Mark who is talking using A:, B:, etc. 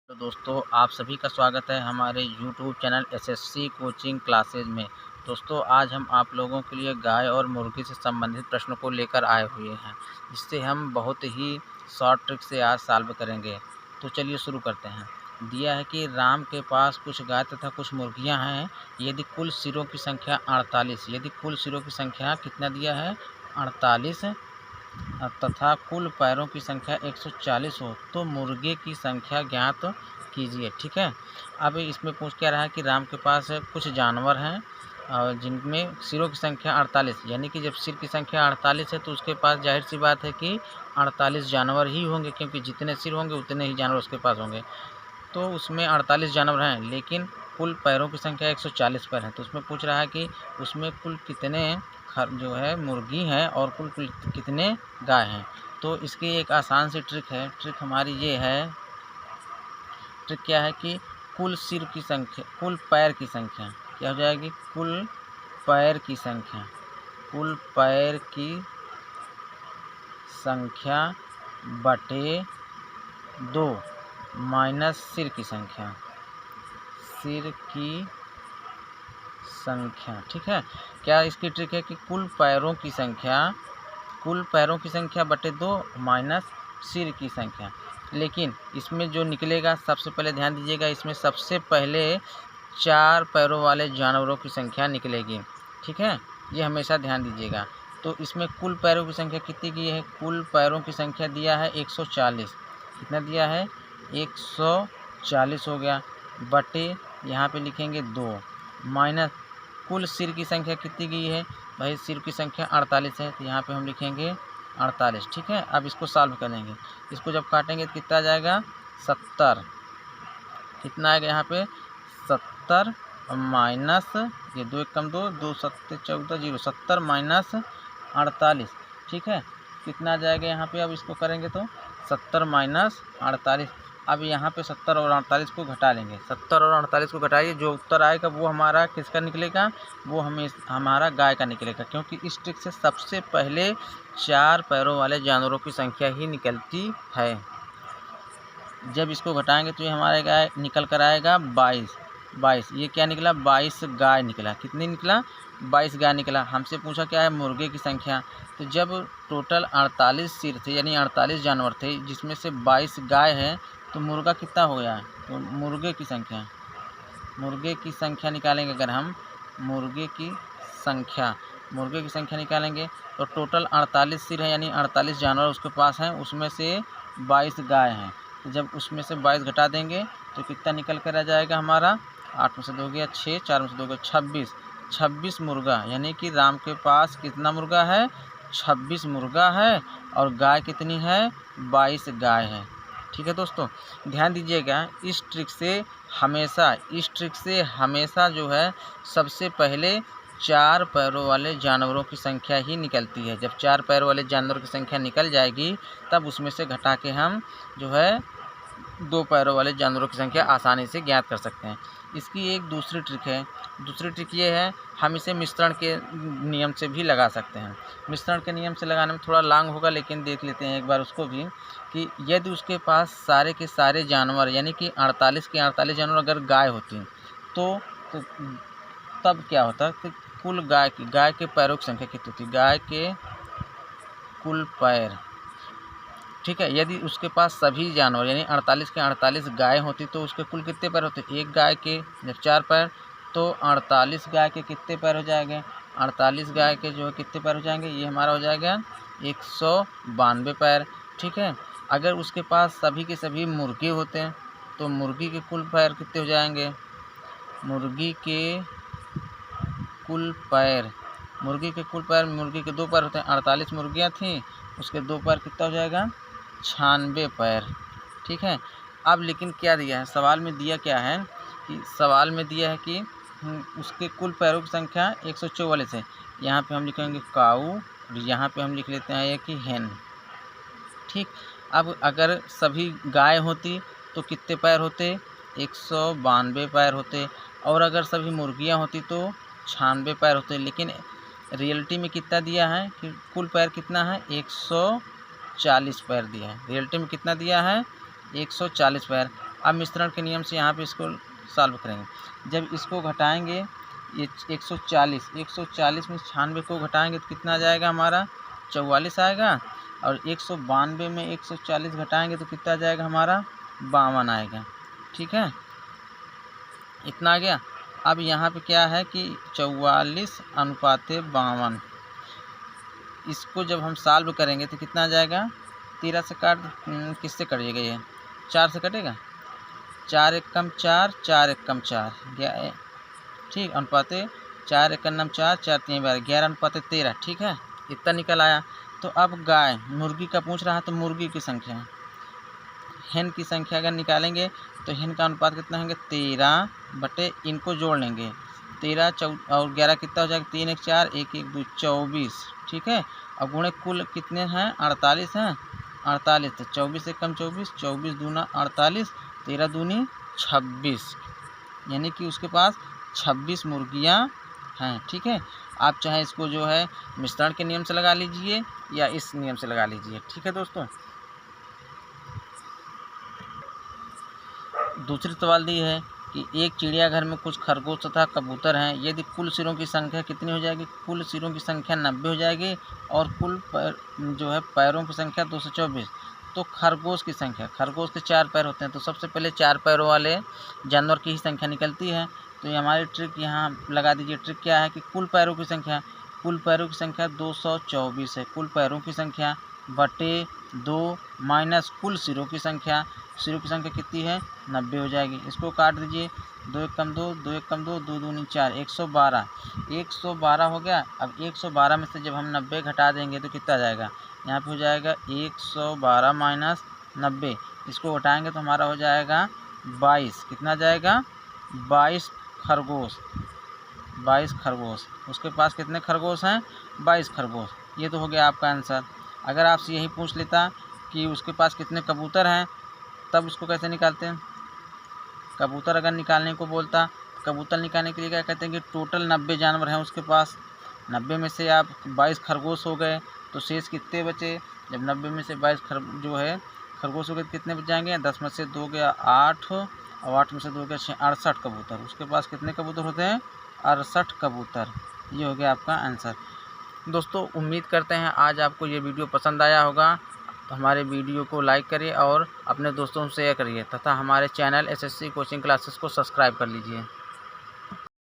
A: तो दोस्तों आप सभी का स्वागत है हमारे YouTube channel SSC coaching classes में। दोस्तों आज हम आप लोगों के लिए गाय और मुर्गी से संबंधित प्रश्नों को लेकर आए हुए हैं, जिससे हम बहुत ही शॉर्ट ट्रिक से आज सॉल्व करेंगे। तो चलिए शुरू करते हैं। दिया है कि राम के पास कुछ गाय तथा कुछ मुर्गियां हैं। यदि कुल सिरों की संख्या 48, यदि कुल सिरों की संख्या कितना दिया है 48 तथा कुल पैरों की संख्या 140 हो तो मुर्गे की संख्या ज्ञात कीजिए। ठीक है। अब इसमें पूछ क्या रहा है कि राम के पास कुछ जानवर हैं जिनमें सिरों की संख्या 48, यानी कि जब सिर की संख्या 48 है तो उसके पास जाहिर सी बात है कि 48 जानवर ही होंगे, क्योंकि जितने सिर होंगे उतने ही जानवर उसके पास होंगे। तो उसमें 48 जानवर हैं, लेकिन कुल पैरों की संख्या 140 पैर है। तो उसमें पूछ रहा है कि उसमें कुल कितने जो है मुर्गी हैं और कुल कितने गाय हैं। तो इसकी एक आसान सी ट्रिक है। ट्रिक हमारी ये है, ट्रिक क्या है कि कुल सिर की संख्या, कुल पैर की संख्या क्या हो जाएगी, कुल पैर की संख्या, कुल पैर की संख्या बटे 2 माइनस सिर की संख्या, सिर की संख्या। ठीक है। क्या इसकी ट्रिक है कि कुल पैरों की संख्या, कुल पैरों की संख्या बटे 2 माइनस सिर की संख्या। लेकिन इसमें जो निकलेगा, सबसे पहले ध्यान दीजिएगा, इसमें सबसे पहले 4 पैरों वाले जानवरों की संख्या निकलेगी। ठीक है, ये हमेशा ध्यान दीजिएगा। तो इसमें कुल पैरों की संख्या कितनी की है, कुल पैरों की संख्या दिया है 140। कितना दिया है 140 हो गया, बटे यहाँ पे लिखेंगे 2 माइनस कुल सिर की संख्या कितनी गई है भाई, सिर की संख्या 48 है, तो यहाँ पे हम लिखेंगे 48। ठीक है। अब इसको सॉल्व करेंगे, इसको जब काटेंगे तो कितना आ जाएगा 70। कितना आएगा यहाँ पे 70 माइनस ये 2 एक कम 2, 2 7 14 0, 70 माइनस 48। ठीक है। कितना आ जाएगा यहाँ पे, अब इसको करेंगे तो 70 माइनस 48। अब यहाँ पे 70 और 48 को घटा लेंगे, 70 और 48 को घटाइए, जो उत्तर आएगा वो हमारा किसका निकलेगा, वो हमारा गाय का निकलेगा, क्योंकि इस ट्रिक से सबसे पहले 4 पैरों वाले जानवरों की संख्या ही निकलती है। जब इसको घटाएंगे तो ये हमारे गाय निकल कर आएगा 22। ये क्या निकला, 22 गाय निकला। कितनी निकला, 22 गाय निकला। हमसे पूछा क्या है मुर्गे की संख्या। तो जब टोटल 48 सिर थे, यानी 48 जानवर थे, जिसमें से 22 गाय है, तो मुर्गा कितना हो गया, तो मुर्गे की संख्या, मुर्गे की संख्या निकालेंगे। अगर हम मुर्गे की संख्या निकालेंगे तो टोटल 48 सिर है, यानी 48 जानवर उसके पास हैं, उसमें से 22 गाय हैं। तो जब उसमें से 22 घटा देंगे तो कितना निकल कर आ जाएगा हमारा, 8 में से 2 गया 6, 4 में से 2 गया 26, 26 मुर्गा, यानी कि राम के पास कितना मुर्गा है, 26 मुर्गा है, और गाय कितनी है, 22 गाय है। ठीक है दोस्तों, ध्यान दीजिएगा, इस ट्रिक से हमेशा जो है सबसे पहले 4 पैरों वाले जानवरों की संख्या ही निकलती है। जब 4 पैरों वाले जानवरों की संख्या निकल जाएगी, तब उसमें से घटा के हम जो है 2 पैरों वाले जानवरों की संख्या आसानी से ज्ञात कर सकते हैं। इसकी एक दूसरी ट्रिक है। दूसरी ट्रिक ये है, हम इसे मिश्रण के नियम से भी लगा सकते हैं। मिश्रण के नियम से लगाने में थोड़ा लॉन्ग होगा, लेकिन देख लेते हैं एक बार उसको भी, कि यदि उसके पास सारे के सारे जानवर, यानी कि 48 के 48 जानवर अगर गाय होती तो तब क्या होता कि कुल गाय के पैरों की संख्या कितनी होती, गाय के कुल पैर। ठीक है। यदि उसके पास सभी जानवर, यानी 48 के 48 गाय होती तो उसके कुल कितने पैर होते, एक गाय के जब 4 पैर, तो 48 गाय के कितने पैर हो जाएंगे, 48 गाय के जो है कितने पैर हो जाएंगे, ये हमारा हो जाएगा 192 पैर। ठीक है। अगर उसके पास सभी के सभी मुर्गे होते हैं तो मुर्गी के कुल पैर कितने हो जाएंगे, मुर्गी के कुल पैर, मुर्गी के 2 पैर होते हैं, 48 मुर्गियाँ थीं, उसके 2 पैर कितना हो जाएगा 96 पैर। ठीक है। अब लेकिन क्या दिया है सवाल में, दिया क्या है कि सवाल में दिया है कि उसके कुल पैरों की संख्या 144 है। यहाँ पे हम लिखेंगे काऊ, और यहाँ पे हम लिख लेते हैं कि हेन। ठीक। अब अगर सभी गाय होती तो कितने पैर होते, 192 पैर होते, और अगर सभी मुर्गियाँ होती तो 96 पैर होते। लेकिन रियलिटी में कितना दिया है कि कुल पैर कितना है, 140 पैर दिया है। रियलिटी में कितना दिया है, 140 पैर। अब मिश्रण के नियम से यहाँ पे इसको सॉल्व करेंगे। जब इसको घटाएंगे, ये 140 में 96 को घटाएंगे तो कितना आ जाएगा हमारा 44 आएगा, और 192 में 140 घटाएंगे तो कितना आ जाएगा हमारा 52 आएगा। ठीक है, इतना आ गया। अब यहाँ पे क्या है कि 44:52, इसको जब हम सॉल्व करेंगे तो कितना आ जाएगा, 13 से काट, किससे कटेगा, ये 4 से कटेगा, 4 एक कम 4, 4 एक कम 4, ठीक, अनुपाते 4 एक नम 4, 4 3 12, 11:13। ठीक है, इतना निकल आया। तो अब गाय मुर्गी का पूछ रहा है तो मुर्गी की संख्या, hen की संख्या अगर निकालेंगे तो hen का अनुपात कितना होंगे 13 बटे, इनको जोड़ लेंगे 13 और 11 कितना हो जाएगा, 3 1 4, 1 1 2 24। ठीक है, और गुणे कुल कितने हैं 48 हैं, 48 तो 24 एक कम 24, 24 दूना 48, 13 दूनी 26, यानी कि उसके पास 26 मुर्गियाँ हैं। ठीक है, आप चाहे इसको जो है मिश्रण के नियम से लगा लीजिए या इस नियम से लगा लीजिए। ठीक है दोस्तों, दूसरी सवाल दी है कि एक चिड़ियाघर में कुछ खरगोश तथा कबूतर हैं, यदि कुल सिरों की संख्या कितनी हो जाएगी, कुल सिरों की संख्या 90 हो जाएगी और कुल जो है पैरों की संख्या 224। तो खरगोश की संख्या, खरगोश के 4 पैर होते हैं, तो सबसे पहले 4 पैरों वाले जानवर की ही संख्या निकलती है। तो ये हमारी ट्रिक यहाँ लगा दीजिए। ट्रिक क्या है कि कुल पैरों की संख्या, कुल पैरों की संख्या 224 है, कुल पैरों की संख्या बटे 2 माइनस कुल सिरों की संख्या, सिरों की संख्या कितनी है 90 हो जाएगी। इसको काट दीजिए, 2 एक कम 2, 2 एक कम 2, 2 दूनी 4, 112, 112 हो गया। अब 112 में से जब हम 90 घटा देंगे तो कितना आ जाएगा, यहाँ पे हो जाएगा 112 माइनस 90, इसको घटाएंगे तो हमारा हो जाएगा 22। कितना जाएगा 22 खरगोश, 22 खरगोश। उसके पास कितने खरगोश हैं 22 खरगोश। ये तो हो गया आपका आंसर। अगर आपसे यही पूछ लेता कि उसके पास कितने कबूतर हैं, तब उसको कैसे निकालते हैं, कबूतर अगर निकालने को बोलता, कबूतर निकालने के लिए क्या कहते हैं कि टोटल 90 जानवर हैं उसके पास, 90 में से आप 22 खरगोश हो गए तो शेष कितने बचे, जब 90 में से 22 जो है खरगोश हो गए तो कितने बच जाएंगे, 10 में से 2 गया 8 और 8 में से 2 गया 6, 68 कबूतर। उसके पास कितने कबूतर होते हैं 68 कबूतर। ये हो गया आपका आंसर। दोस्तों उम्मीद करते हैं आज आपको ये वीडियो पसंद आया होगा, तो हमारे वीडियो को लाइक करिए और अपने दोस्तों से शेयर करिए तथा हमारे चैनल SSC कोचिंग क्लासेस को सब्सक्राइब कर लीजिए।